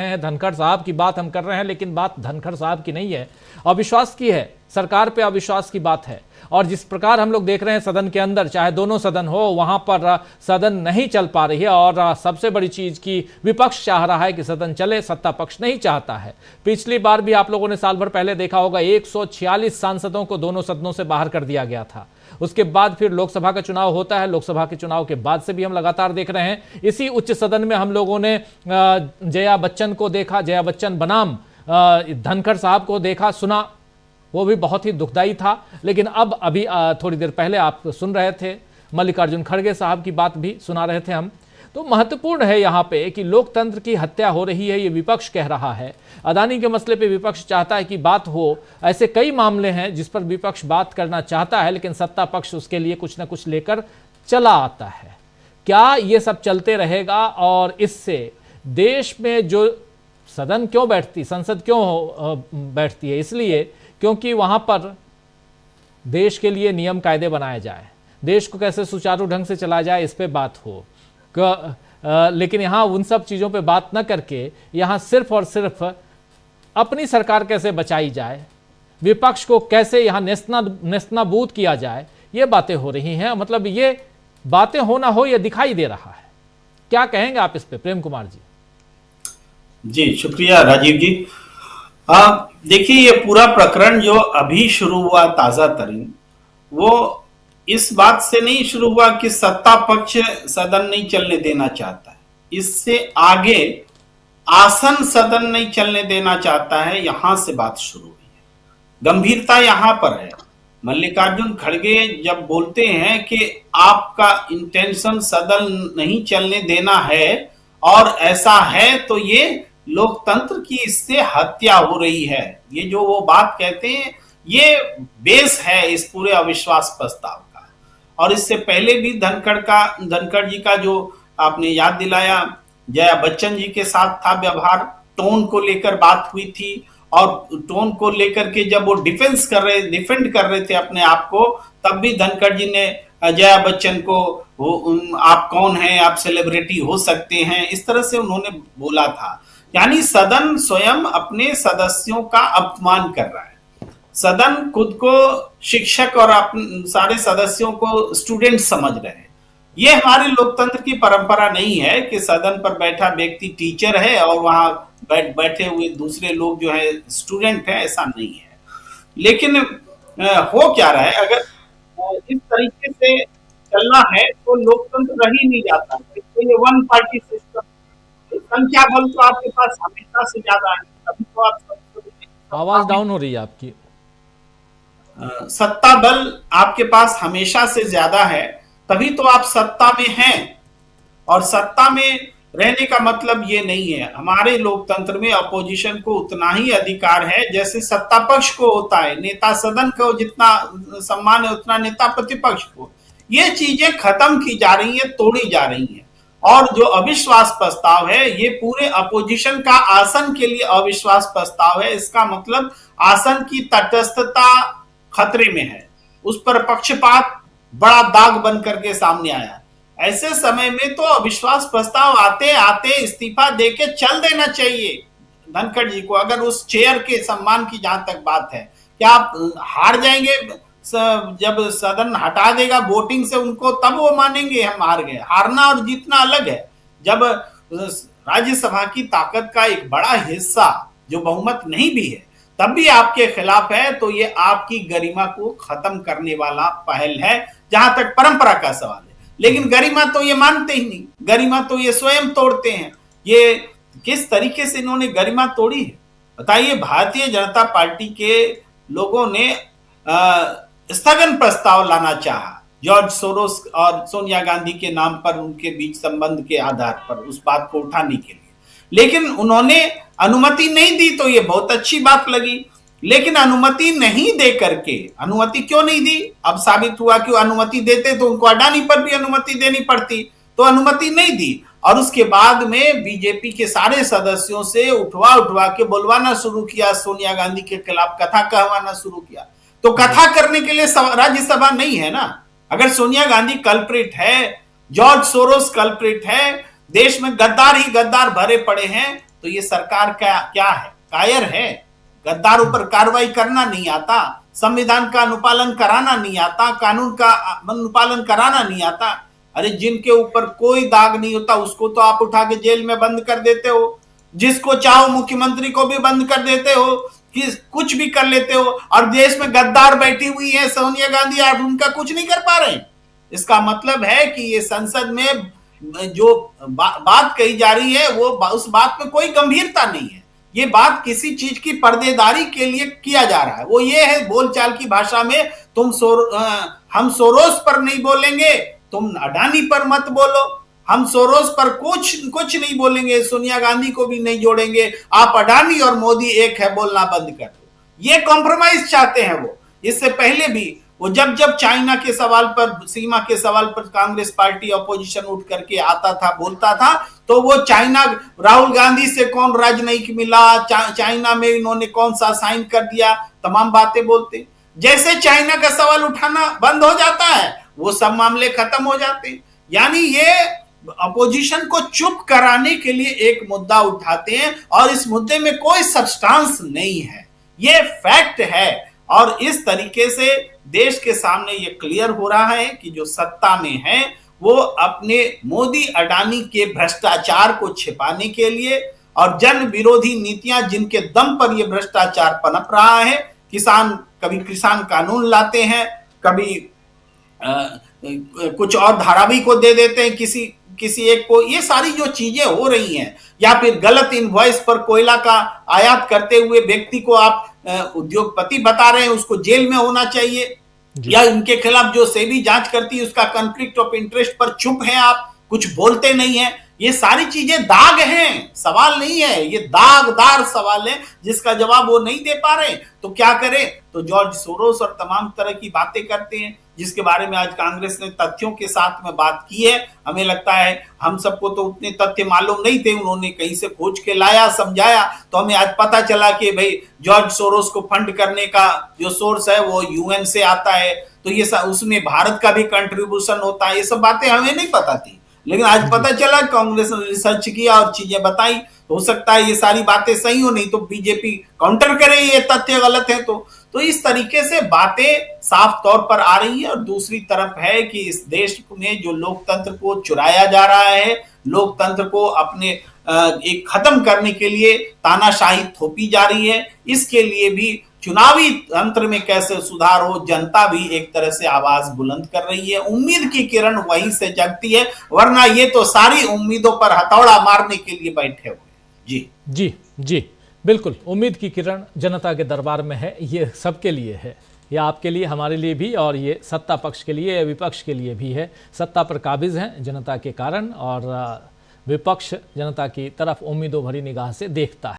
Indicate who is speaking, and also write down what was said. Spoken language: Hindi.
Speaker 1: हैं, धनखड़ साहब की बात हम कर रहे हैं, लेकिन बात धनखड़ साहब की नहीं है, अविश्वास की है। सरकार पे अविश्वास की बात है। और जिस प्रकार हम लोग देख रहे हैं सदन के अंदर, चाहे दोनों सदन हो, वहां पर सदन नहीं चल पा रही है। और सबसे बड़ी चीज की विपक्ष चाह रहा है कि सदन चले, सत्ता पक्ष नहीं चाहता है। पिछली बार भी आप लोगों ने साल भर पहले देखा होगा, 146 सांसदों को दोनों सदनों से बाहर कर दिया गया था। उसके बाद फिर लोकसभा का चुनाव होता है, लोकसभा के चुनाव के बाद से भी हम लगातार देख रहे हैं। इसी उच्च सदन में हम लोगों ने जया बच्चन को देखा, जया बच्चन बनाम धनखड़ साहब को देखा, सुना, वो भी बहुत ही दुखदाई था। लेकिन अब अभी थोड़ी देर पहले आप सुन रहे थे मल्लिकार्जुन खड़गे साहब की बात भी सुना रहे थे हम। तो महत्वपूर्ण है यहाँ पे कि लोकतंत्र की हत्या हो रही है, ये विपक्ष कह रहा है। अदानी के मसले पे विपक्ष चाहता है कि बात हो। ऐसे कई मामले हैं जिस पर विपक्ष बात करना चाहता है, लेकिन सत्ता पक्ष उसके लिए कुछ ना कुछ लेकर चला आता है। क्या ये सब चलते रहेगा? और इससे देश में जो सदन क्यों बैठती, संसद क्यों बैठती है? इसलिए क्योंकि वहां पर देश के लिए नियम कायदे बनाए जाए, देश को कैसे सुचारू ढंग से चलाया जाए, इस पे बात हो। लेकिन यहां उन सब चीजों पे बात न करके यहां सिर्फ और सिर्फ अपनी सरकार कैसे बचाई जाए, विपक्ष को कैसे यहां नेस्तनाबूद किया जाए, ये बातें हो रही हैं। मतलब ये बातें हो ना हो, ये दिखाई दे रहा है। क्या कहेंगे आप इस पे, प्रेम कुमार जी?
Speaker 2: जी शुक्रिया राजीव जी। देखिए, ये पूरा प्रकरण जो अभी शुरू हुआ ताजा तरीन, वो इस बात से नहीं शुरू हुआ कि सत्ता पक्ष सदन नहीं चलने देना चाहता है। इससे आगे आसन सदन नहीं चलने देना चाहता है, यहां से बात शुरू हुई है। गंभीरता यहां पर है। मल्लिकार्जुन खड़गे जब बोलते हैं कि आपका इंटेंशन सदन नहीं चलने देना है और ऐसा है, तो ये लोकतंत्र की इससे हत्या हो रही है। ये जो वो बात कहते हैं, ये बेस है इस पूरे अविश्वास प्रस्ताव का। और इससे पहले भी धनखड़ जी का जो आपने याद दिलाया, जया बच्चन जी के साथ था व्यवहार, टोन को लेकर बात हुई थी। और टोन को लेकर के जब वो डिफेंड कर रहे थे अपने आप को, तब भी धनखड़ जी ने जया बच्चन को आप कौन हैं, आप सेलिब्रिटी हो सकते हैं, इस तरह से उन्होंने बोला था। यानी सदन स्वयं अपने सदस्यों का अपमान कर रहा है। सदन खुद को शिक्षक और सारे सदस्यों को स्टूडेंट समझ रहे हैं। ये हमारे लोकतंत्र की परंपरा नहीं है कि सदन पर बैठा व्यक्ति टीचर है और वहां बैठे हुए दूसरे लोग जो है स्टूडेंट है, ऐसा नहीं है। लेकिन हो क्या रहा है, अगर इस तरीके से चलना है तो लोकतंत्र रह ही नहीं जाता। तो ये वन पार्टी सिस्टम, संख्या बल तो आपके पास हमेशा से ज्यादा है, तभी तो आप
Speaker 1: आवाज डाउन हो रही है आपकी।
Speaker 2: सत्ता बल आपके पास हमेशा से ज्यादा है, तभी तो आप सत्ता में हैं। और सत्ता में रहने का मतलब ये नहीं है, हमारे लोकतंत्र में अपोजिशन को उतना ही अधिकार है जैसे सत्ता पक्ष को होता है। नेता सदन को जितना सम्मान है उतना नेता प्रतिपक्ष को। ये चीजें खत्म की जा रही है, तोड़ी जा रही है। और जो अविश्वास प्रस्ताव है, ये पूरे अपोजिशन का आसन के लिए अविश्वास प्रस्ताव है। इसका मतलब आसन की तटस्थता खतरे में है, उस पर पक्षपात बड़ा दाग बन करके सामने आया। ऐसे समय में तो अविश्वास प्रस्ताव आते आते इस्तीफा देके चल देना चाहिए धनखड़ जी को। अगर उस चेयर के सम्मान की जहां तक बात है, क्या आप हार जाएंगे? जब सदन हटा देगा वोटिंग से उनको, तब वो मानेंगे हम हार गए। हारना और जीतना अलग है। जब राज्यसभा की ताकत का एक बड़ा हिस्सा जो बहुमत नहीं भी है तब भी आपके खिलाफ है, तो ये आपकी गरिमा को खत्म करने वाला पहल है, जहां तक परंपरा का सवाल है। लेकिन गरिमा तो ये मानते ही नहीं, गरिमा तो ये स्वयं तोड़ते हैं। ये किस तरीके से इन्होंने गरिमा तोड़ी है बताइए। भारतीय जनता पार्टी के लोगों ने स्थगन प्रस्ताव लाना चाहा जॉर्ज सोरोस और सोनिया गांधी के नाम पर, उनके बीच संबंध के आधार पर उस बात को उठाने के लिए, लेकिन उन्होंने अनुमति नहीं दी। तो ये बहुत अच्छी बात लगी। लेकिन अनुमति नहीं दे करके, अनुमति क्यों नहीं दी? अब साबित हुआ कि अनुमति देते तो उनको अडानी पर भी अनुमति देनी पड़ती, तो अनुमति नहीं दी। और उसके बाद में बीजेपी के सारे सदस्यों से उठवा के बुलवाना शुरू किया, सोनिया गांधी के खिलाफ कथा कहवाना शुरू किया। तो कथा करने के लिए राज्यसभा नहीं है ना। अगर सोनिया गांधी कल्प्रिट है, जॉर्ज सोरोस कल्प्रिट है, देश में गद्दार ही गद्दार भरे पड़े हैं, तो ये सरकार क्या है? कायर है? गद्दारों पर कार्रवाई करना नहीं आता, संविधान का अनुपालन कराना नहीं आता, कानून का अनुपालन कराना नहीं आता। अरे जिनके ऊपर कोई दाग नहीं होता उसको तो आप उठा के जेल में बंद कर देते हो, जिसको चाहो मुख्यमंत्री को भी बंद कर देते हो, कि कुछ भी कर लेते हो। और देश में गद्दार बैठी हुई है सोनिया गांधी, आप उनका कुछ नहीं कर पा रहे। इसका मतलब है कि ये संसद में जो बात कही जा रही है वो उस बात में कोई गंभीरता नहीं है। ये बात किसी चीज की पर्देदारी के लिए किया जा रहा है। वो ये है बोलचाल की भाषा में, हम सोरोस पर नहीं बोलेंगे, तुम अडानी पर मत बोलो, हम सोरोस पर कुछ नहीं बोलेंगे, सोनिया गांधी को भी नहीं जोड़ेंगे, आप अडानी और मोदी एक है, बोलना बंद कर दो। ये कॉम्प्रोमाइज चाहते हैं वो। इससे पहले भी वो जब चाइना के सवाल पर, सीमा के सवाल पर कांग्रेस पार्टी अपोजिशन उठ करके आता था, बोलता था, तो वो चाइना, राहुल गांधी से कौन राजनयिक मिला, चाइना में इन्होंने कौन सा साइन कर दिया, तमाम बातें बोलते। जैसे चाइना का सवाल उठाना बंद हो जाता है वो सब मामले खत्म हो जाते। यानी ये अपोजिशन को चुप कराने के लिए एक मुद्दा उठाते हैं और इस मुद्दे में कोई सब्सटेंस नहीं है, ये फैक्ट है। और इस तरीके से देश के सामने ये क्लियर हो रहा है कि जो सत्ता में है वो अपने मोदी अडानी के भ्रष्टाचार को छिपाने के लिए और जन विरोधी नीतियां जिनके दम पर ये भ्रष्टाचार पनप रहा है, कभी किसान कानून लाते हैं, कभी कुछ और धारावी को दे देते हैं किसी एक को, ये सारी जो चीजें हो रही हैं, या फिर गलत इनवॉइस पर कोयला का आयात करते हुए व्यक्ति को आप उद्योगपति बता रहे हैं, उसको जेल में होना चाहिए, या उनके खिलाफ जो सेबी जांच करती है उसका कॉन्फ्लिक्ट ऑफ इंटरेस्ट पर चुप हैं आप, कुछ बोलते नहीं है। ये सारी चीजें दाग हैं, सवाल नहीं है, ये दागदार सवाल है जिसका जवाब वो नहीं दे पा रहे। तो क्या करें? तो जॉर्ज सोरोस और तमाम तरह की बातें करते हैं, जिसके बारे में आज कांग्रेस ने तथ्यों के साथ में बात की है। हमें लगता है हम सबको तो उतने तथ्य मालूम नहीं थे, उन्होंने कहीं से खोज के लाया, समझाया, तो हमें आज पता चला कि भाई जॉर्ज सोरोस को फंड करने का जो सोर्स है वो यूएन से आता है, तो ये उसमें भारत का भी कंट्रीब्यूशन होता है। ये सब बातें हमें नहीं पता थी, लेकिन आज पता चला, कांग्रेस ने रिसर्च किया और चीजें बताई। हो सकता है ये सारी बातें सही हो, नहीं तो बीजेपी काउंटर करे ये तथ्य गलत है। तो इस तरीके से बातें साफ तौर पर आ रही है। और दूसरी तरफ है कि इस देश में जो लोकतंत्र को चुराया जा रहा है, लोकतंत्र को अपने एक खत्म करने के लिए तानाशाही थोपी जा रही है, इसके लिए भी चुनावी तंत्र में कैसे सुधार हो, जनता भी एक तरह से आवाज बुलंद कर रही है। उम्मीद की किरण वहीं से जगती है, वरना ये तो सारी उम्मीदों पर हथौड़ा मारने के लिए बैठे हुए।
Speaker 1: जी बिल्कुल, उम्मीद की किरण जनता के दरबार में है, ये सबके लिए है, ये आपके लिए, हमारे लिए भी, और ये सत्ता पक्ष के लिए, विपक्ष के लिए भी है। सत्ता पर काबिज हैं जनता के कारण, और विपक्ष जनता की तरफ उम्मीदों भरी निगाह से देखता है।